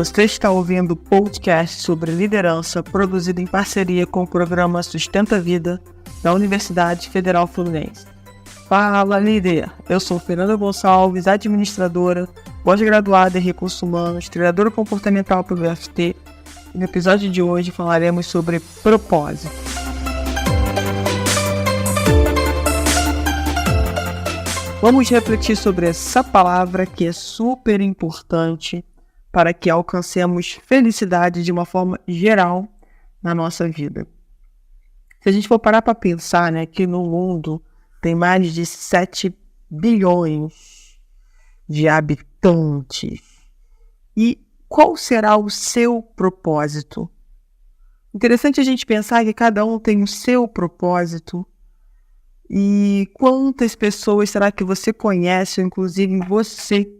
Você está ouvindo o podcast sobre liderança produzido em parceria com o programa Sustenta a Vida da Universidade Federal Fluminense. Fala, líder! Eu sou Fernanda Gonçalves, administradora, pós-graduada em Recursos Humanos, treinadora comportamental pelo UFT. E no episódio de hoje falaremos sobre propósito. Vamos refletir sobre essa palavra que é super importante para que alcancemos felicidade de uma forma geral na nossa vida. Se a gente for parar para pensar, que no mundo tem mais de 7 bilhões de habitantes. E qual será o seu propósito? Interessante a gente pensar que cada um tem o seu propósito. E quantas pessoas será que você conhece, ou inclusive você,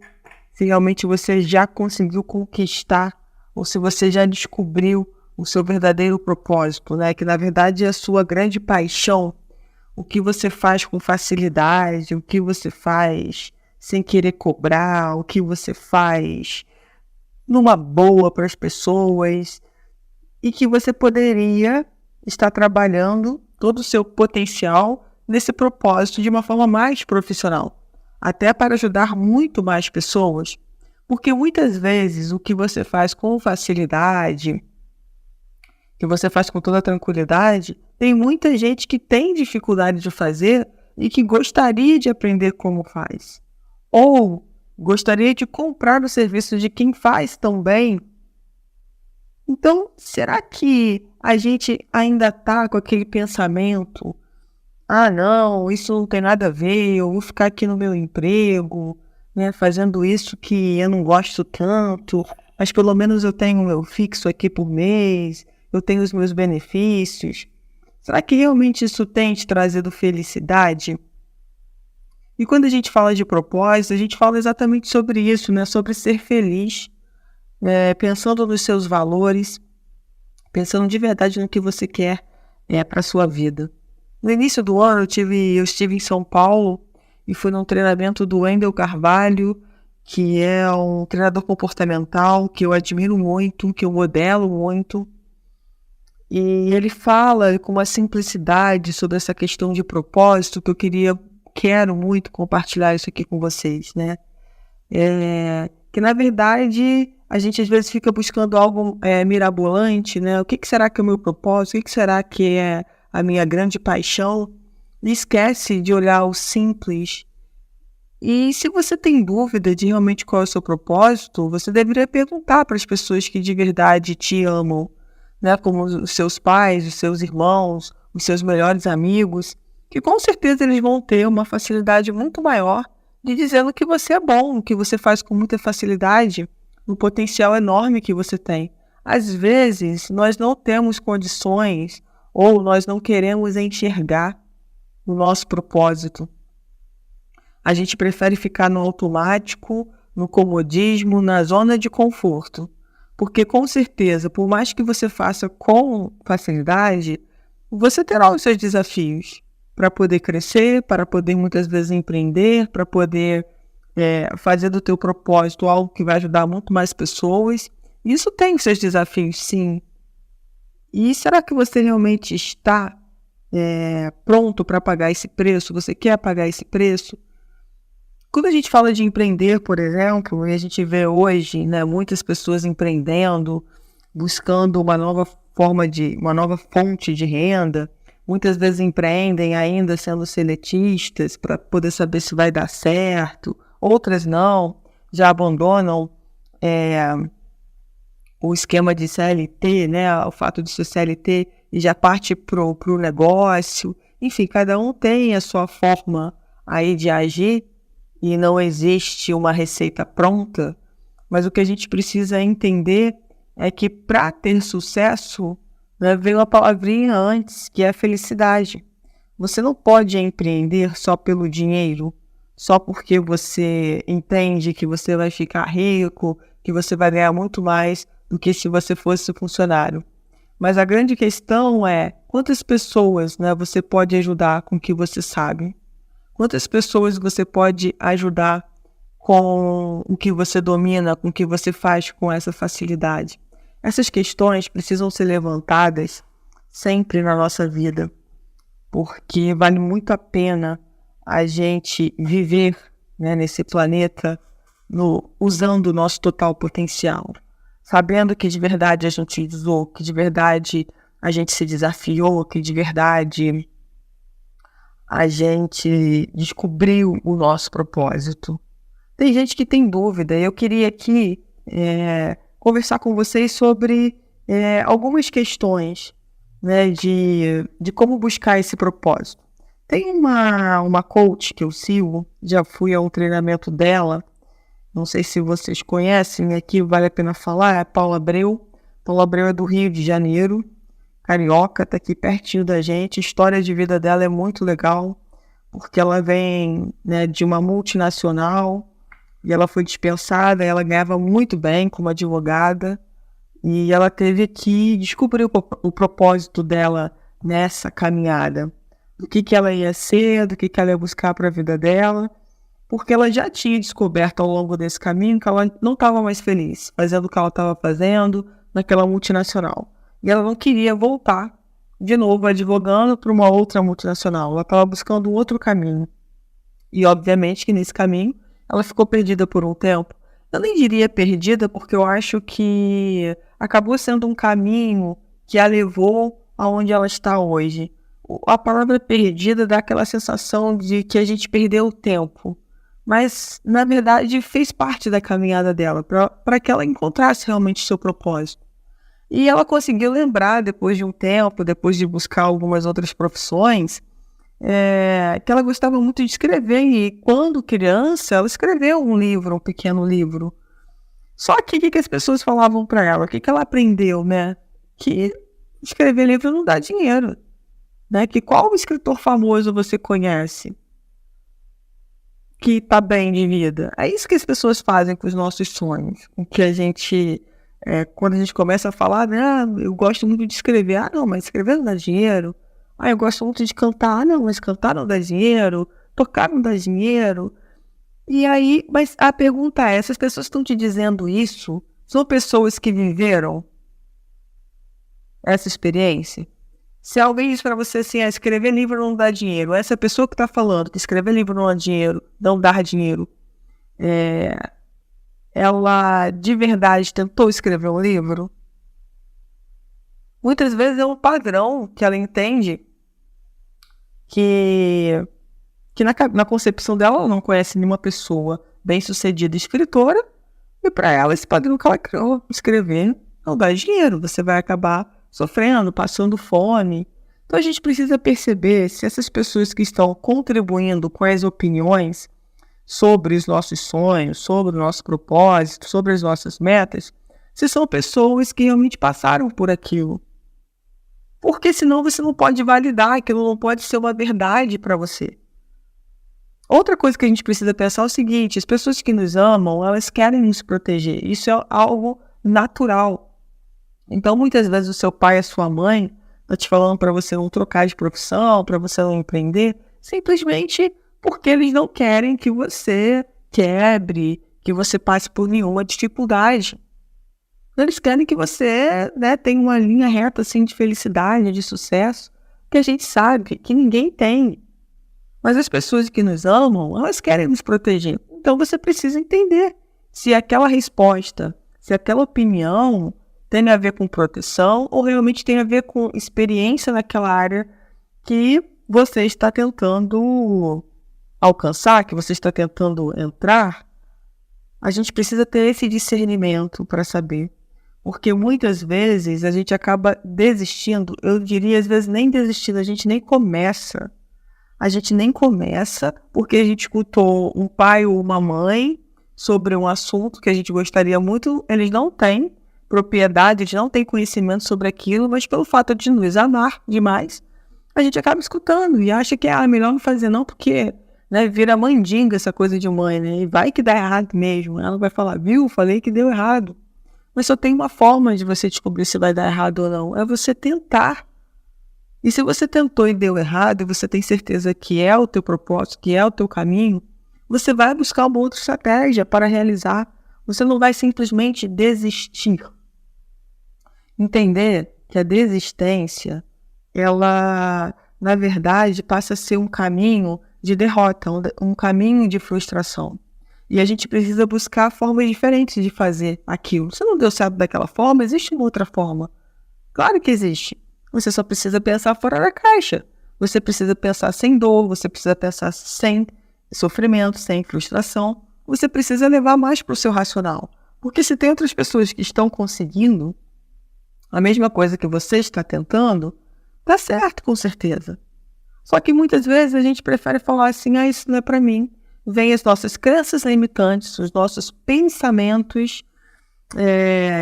se realmente você já conseguiu conquistar, ou se você já descobriu o seu verdadeiro propósito, que na verdade é a sua grande paixão, o que você faz com facilidade, o que você faz sem querer cobrar, o que você faz numa boa para as pessoas, e que você poderia estar trabalhando todo o seu potencial nesse propósito de uma forma mais profissional. Até para ajudar muito mais pessoas, porque muitas vezes o que você faz com facilidade, que você faz com toda tranquilidade, tem muita gente que tem dificuldade de fazer e que gostaria de aprender como faz. Ou gostaria de comprar o serviço de quem faz tão bem. Então, será que a gente ainda está com aquele pensamento: não, isso não tem nada a ver, eu vou ficar aqui no meu emprego, fazendo isso que eu não gosto tanto, mas pelo menos eu tenho o meu fixo aqui por mês, eu tenho os meus benefícios. Será que realmente isso tem te trazido felicidade? E quando a gente fala de propósito, a gente fala exatamente sobre isso, sobre ser feliz, pensando nos seus valores, pensando de verdade no que você quer para a sua vida. No início do ano, eu estive em São Paulo e fui num treinamento do Wendel Carvalho, que é um treinador comportamental que eu admiro muito, que eu modelo muito. E ele fala com uma simplicidade sobre essa questão de propósito que eu quero muito compartilhar isso aqui com vocês, que na verdade a gente às vezes fica buscando algo mirabolante, o que será que é o meu propósito, o que será que é a minha grande paixão, e esquece de olhar o simples. E se você tem dúvida de realmente qual é o seu propósito, você deveria perguntar para as pessoas que de verdade te amam, como os seus pais, os seus irmãos, os seus melhores amigos, que com certeza eles vão ter uma facilidade muito maior de dizendo que você é bom, que você faz com muita facilidade, um potencial enorme que você tem. Às vezes, nós não temos condições ou nós não queremos enxergar o nosso propósito. A gente prefere ficar no automático, no comodismo, na zona de conforto. Porque com certeza, por mais que você faça com facilidade, você terá os seus desafios para poder crescer, para poder muitas vezes empreender, para poder fazer do teu propósito algo que vai ajudar muito mais pessoas. Isso tem os seus desafios, sim. E será que você realmente está pronto para pagar esse preço? Você quer pagar esse preço? Quando a gente fala de empreender, por exemplo, e a gente vê hoje muitas pessoas empreendendo, buscando uma nova fonte de renda, muitas vezes empreendem ainda sendo seletistas para poder saber se vai dar certo, outras não, já abandonam o esquema de CLT, o fato de ser CLT, e já parte pro negócio. Enfim, cada um tem a sua forma aí de agir e não existe uma receita pronta, mas o que a gente precisa entender é que para ter sucesso, vem uma palavrinha antes, que é a felicidade. Você não pode empreender só pelo dinheiro, só porque você entende que você vai ficar rico, que você vai ganhar muito mais do que se você fosse funcionário. Mas a grande questão é quantas pessoas você pode ajudar com o que você sabe? Quantas pessoas você pode ajudar com o que você domina, com o que você faz com essa facilidade? Essas questões precisam ser levantadas sempre na nossa vida, porque vale muito a pena a gente viver, né, nesse planeta usando o nosso total potencial, sabendo que de verdade a gente usou, que de verdade a gente se desafiou, que de verdade a gente descobriu o nosso propósito. Tem gente que tem dúvida, eu queria aqui conversar com vocês sobre algumas questões, né, de como buscar esse propósito. Tem uma coach que eu sigo, já fui a um treinamento dela, não sei se vocês conhecem, aqui vale a pena falar, é a Paula Abreu. Paula Abreu é do Rio de Janeiro, carioca, tá aqui pertinho da gente. A história de vida dela é muito legal, porque ela vem, né, de uma multinacional e ela foi dispensada, ela ganhava muito bem como advogada e ela teve que descobrir o propósito dela nessa caminhada, do que ela ia ser, do que ela ia buscar para a vida dela, porque ela já tinha descoberto ao longo desse caminho que ela não estava mais feliz fazendo o que ela estava fazendo naquela multinacional. E ela não queria voltar de novo advogando para uma outra multinacional. Ela estava buscando um outro caminho. E obviamente que nesse caminho ela ficou perdida por um tempo. Eu nem diria perdida, porque eu acho que acabou sendo um caminho que a levou aonde ela está hoje. A palavra perdida dá aquela sensação de que a gente perdeu o tempo. Mas, na verdade, fez parte da caminhada dela, para que ela encontrasse realmente seu propósito. E ela conseguiu lembrar, depois de um tempo, depois de buscar algumas outras profissões, que ela gostava muito de escrever. E, quando criança, ela escreveu um livro, um pequeno livro. Só que o que as pessoas falavam para ela? O que ela aprendeu, né? Que escrever livro não dá dinheiro. Né? Que qual escritor famoso você conhece que tá bem de vida? É isso que as pessoas fazem com os nossos sonhos. Com que a gente, quando a gente começa a falar, né, eu gosto muito de escrever. Ah, não, mas escrever não dá dinheiro. Ah, eu gosto muito de cantar. Ah, não, mas cantar não dá dinheiro. Tocar não dá dinheiro. E aí, mas a pergunta é, essas pessoas estão te dizendo isso? São pessoas que viveram essa experiência? Se alguém diz para você assim, escrever livro não dá dinheiro, essa pessoa que está falando que escrever livro não dá dinheiro, ela de verdade tentou escrever um livro? Muitas vezes é um padrão que ela entende que na concepção dela ela não conhece nenhuma pessoa bem-sucedida escritora, e para ela esse padrão que ela criou, escrever não dá dinheiro, você vai acabar sofrendo, passando fome. Então a gente precisa perceber se essas pessoas que estão contribuindo com as opiniões sobre os nossos sonhos, sobre o nosso propósito, sobre as nossas metas, se são pessoas que realmente passaram por aquilo. Porque senão você não pode validar, aquilo não pode ser uma verdade para você. Outra coisa que a gente precisa pensar é o seguinte, as pessoas que nos amam, elas querem nos proteger. Isso é algo natural. Então, muitas vezes o seu pai e a sua mãe estão te falando para você não trocar de profissão, para você não empreender, simplesmente porque eles não querem que você quebre, que você passe por nenhuma dificuldade. Eles querem que você, né, tenha uma linha reta assim, de felicidade, de sucesso, que a gente sabe que ninguém tem. Mas as pessoas que nos amam, elas querem nos proteger. Então você precisa entender se aquela resposta, se aquela opinião tem a ver com proteção ou realmente tem a ver com experiência naquela área que você está tentando alcançar, que você está tentando entrar. A gente precisa ter esse discernimento para saber. Porque muitas vezes a gente acaba desistindo, eu diria às vezes nem desistindo, a gente nem começa. A gente nem começa porque a gente escutou um pai ou uma mãe sobre um assunto que a gente gostaria muito, eles não têm propriedade, eles não têm conhecimento sobre aquilo, mas pelo fato de nos amar demais, a gente acaba escutando e acha que é melhor não fazer não, porque, né, vira mandinga essa coisa de mãe, né, e vai que dá errado mesmo. Ela vai falar, viu, falei que deu errado. Mas só tem uma forma de você descobrir se vai dar errado ou não, é você tentar. E se você tentou e deu errado, e você tem certeza que é o teu propósito, que é o teu caminho, você vai buscar uma outra estratégia para realizar. Você não vai simplesmente desistir. Entender que a desistência, ela, na verdade, passa a ser um caminho de derrota, um caminho de frustração. E a gente precisa buscar formas diferentes de fazer aquilo. Se não deu certo daquela forma, existe uma outra forma. Claro que existe. Você só precisa pensar fora da caixa. Você precisa pensar sem dor, você precisa pensar sem sofrimento, sem frustração. Você precisa levar mais para o seu racional. Porque se tem outras pessoas que estão conseguindo a mesma coisa que você está tentando, dá certo, com certeza. Só que muitas vezes a gente prefere falar assim, isso não é para mim. Vêm as nossas crenças limitantes, os nossos pensamentos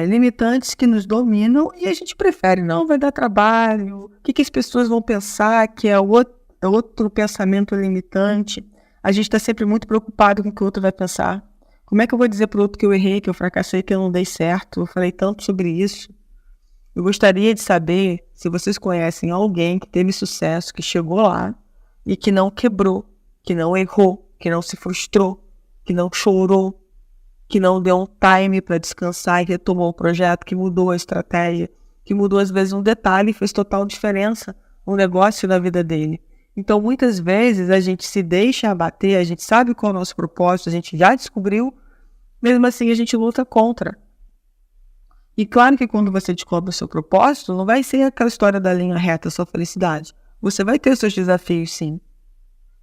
limitantes que nos dominam e a gente prefere, não, vai dar trabalho, o que as pessoas vão pensar, que é outro pensamento limitante. A gente está sempre muito preocupado com o que o outro vai pensar. Como é que eu vou dizer para o outro que eu errei, que eu fracassei, que eu não dei certo? Eu falei tanto sobre isso. Eu gostaria de saber se vocês conhecem alguém que teve sucesso, que chegou lá e que não quebrou, que não errou, que não se frustrou, que não chorou, que não deu um time para descansar e retomou o projeto, que mudou a estratégia, que mudou às vezes um detalhe e fez total diferença no negócio na vida dele. Então muitas vezes a gente se deixa abater, a gente sabe qual é o nosso propósito, a gente já descobriu, mesmo assim a gente luta contra. E claro que quando você descobre o seu propósito, não vai ser aquela história da linha reta, sua felicidade. Você vai ter os seus desafios, sim.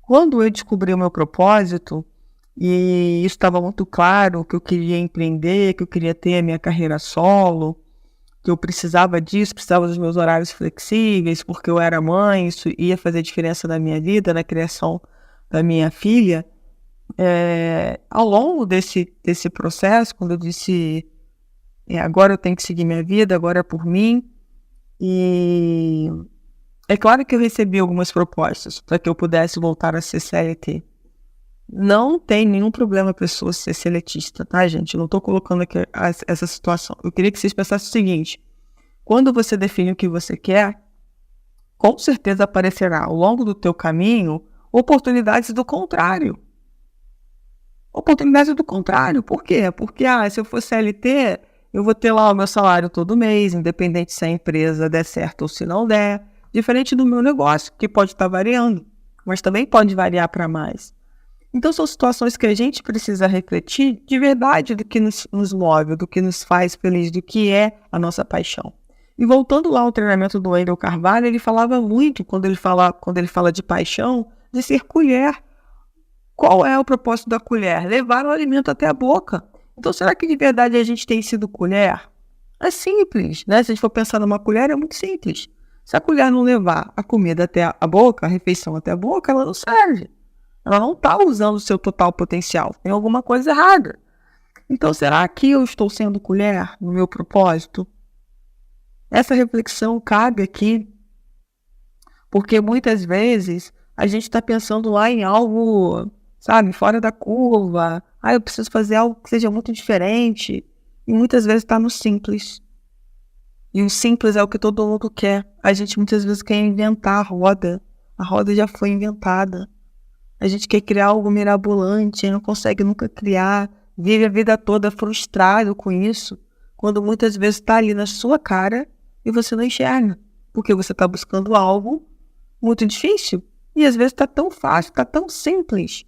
Quando eu descobri o meu propósito, e isso estava muito claro, que eu queria empreender, que eu queria ter a minha carreira solo, que eu precisava disso, precisava dos meus horários flexíveis, porque eu era mãe, isso ia fazer diferença na minha vida, na criação da minha filha. Ao longo desse processo, quando eu disse, agora eu tenho que seguir minha vida, agora é por mim, e é claro que eu recebi algumas propostas para que eu pudesse voltar a ser CLT. Não tem nenhum problema a pessoa ser seletista, tá, gente? Eu não estou colocando aqui essa situação. Eu queria que vocês pensassem o seguinte: quando você define o que você quer, com certeza aparecerá ao longo do teu caminho oportunidades do contrário. Oportunidades do contrário. Por quê? Porque se eu for CLT, eu vou ter lá o meu salário todo mês, independente se a empresa der certo ou se não der. Diferente do meu negócio, que pode estar variando, mas também pode variar para mais. Então são situações que a gente precisa refletir de verdade do que nos move, do que nos faz feliz, do que é a nossa paixão. E voltando lá ao treinamento do Wendel Carvalho, ele falava muito, quando ele fala de paixão, de ser colher. Qual é o propósito da colher? Levar o alimento até a boca. Então será que de verdade a gente tem sido colher? É simples, né? Se a gente for pensar numa colher, é muito simples. Se a colher não levar a comida até a boca, a refeição até a boca, ela não serve. Ela não está usando o seu total potencial. Tem alguma coisa errada. Então, será que eu estou sendo colher no meu propósito? Essa reflexão cabe aqui, porque muitas vezes a gente está pensando lá em algo, sabe, fora da curva. Eu preciso fazer algo que seja muito diferente. E muitas vezes está no simples. E o simples é o que todo mundo quer. A gente muitas vezes quer inventar a roda. A roda já foi inventada. A gente quer criar algo mirabolante, não consegue nunca criar, vive a vida toda frustrado com isso, quando muitas vezes está ali na sua cara e você não enxerga, porque você está buscando algo muito difícil e às vezes está tão fácil, está tão simples.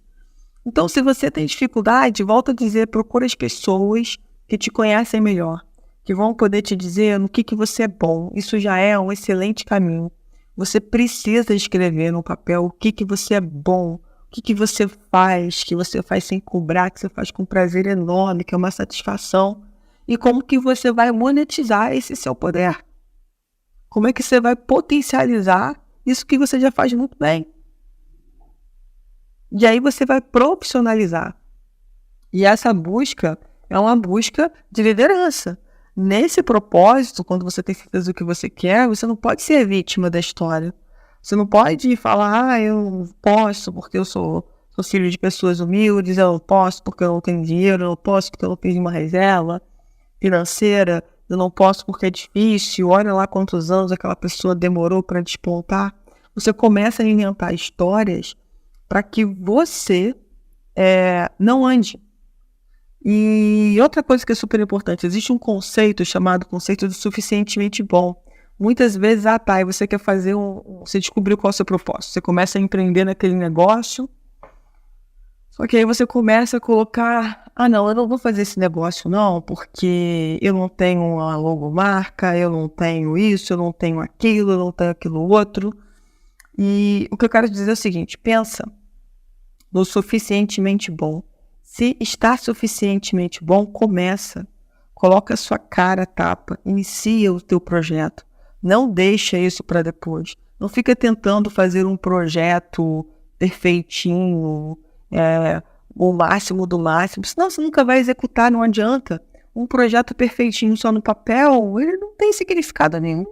Então, se você tem dificuldade, volto a dizer, procura as pessoas que te conhecem melhor, que vão poder te dizer no que você é bom. Isso já é um excelente caminho. Você precisa escrever no papel o que você é bom, o que você faz, que você faz sem cobrar, que você faz com prazer enorme, que é uma satisfação. E como que você vai monetizar esse seu poder? Como é que você vai potencializar isso que você já faz muito bem? E aí você vai profissionalizar. E essa busca é uma busca de liderança. Nesse propósito, quando você tem certeza do que você quer, você não pode ser vítima da história. Você não pode falar, eu não posso porque eu sou filho de pessoas humildes, eu não posso porque eu não tenho dinheiro, eu não posso porque eu não fiz uma reserva financeira, eu não posso porque é difícil, olha lá quantos anos aquela pessoa demorou para despontar. Você começa a inventar histórias para que você não ande. E outra coisa que é super importante, existe um conceito chamado conceito do suficientemente bom. Muitas vezes, e você quer fazer você descobriu qual é o seu propósito, você começa a empreender naquele negócio, só que aí você começa a colocar, não, eu não vou fazer esse negócio não, porque eu não tenho uma logomarca, eu não tenho isso, eu não tenho aquilo, eu não tenho aquilo outro. E o que eu quero dizer é o seguinte, pensa no suficientemente bom. Se está suficientemente bom, coloca a sua cara a tapa, inicia o teu projeto. Não deixa isso para depois. Não fica tentando fazer um projeto perfeitinho, o máximo do máximo, senão você nunca vai executar, não adianta. Um projeto perfeitinho só no papel, ele não tem significado nenhum.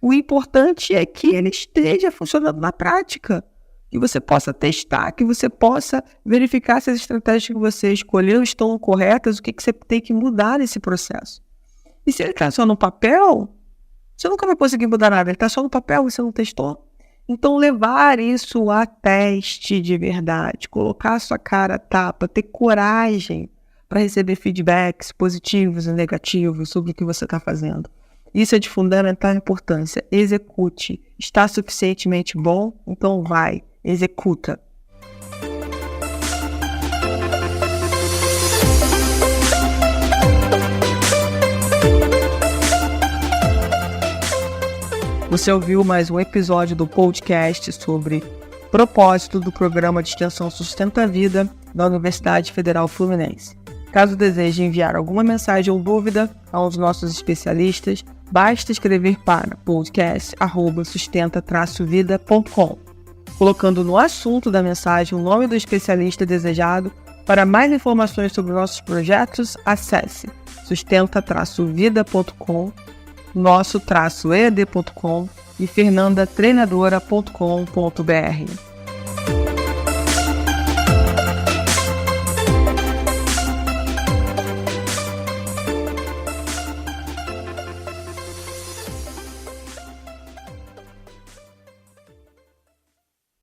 O importante é que ele esteja funcionando na prática, que você possa testar, que você possa verificar se as estratégias que você escolheu estão corretas, o que você tem que mudar nesse processo. E se ele está só no papel, você nunca vai conseguir mudar nada, ele está só no papel, você não testou. Então, levar isso a teste de verdade, colocar a sua cara a tapa, ter coragem para receber feedbacks positivos e negativos sobre o que você está fazendo. Isso é de fundamental importância. Execute. Está suficientemente bom? Então vai, executa. Você ouviu mais um episódio do podcast sobre propósito do Programa de Extensão Sustenta a Vida da Universidade Federal Fluminense. Caso deseje enviar alguma mensagem ou dúvida a um dos nossos especialistas, basta escrever para podcast@sustenta-vida.com, colocando no assunto da mensagem o nome do especialista desejado. Para mais informações sobre nossos projetos, acesse sustenta-vida.com, nosso-ead.com e fernandatreinadora.com.br.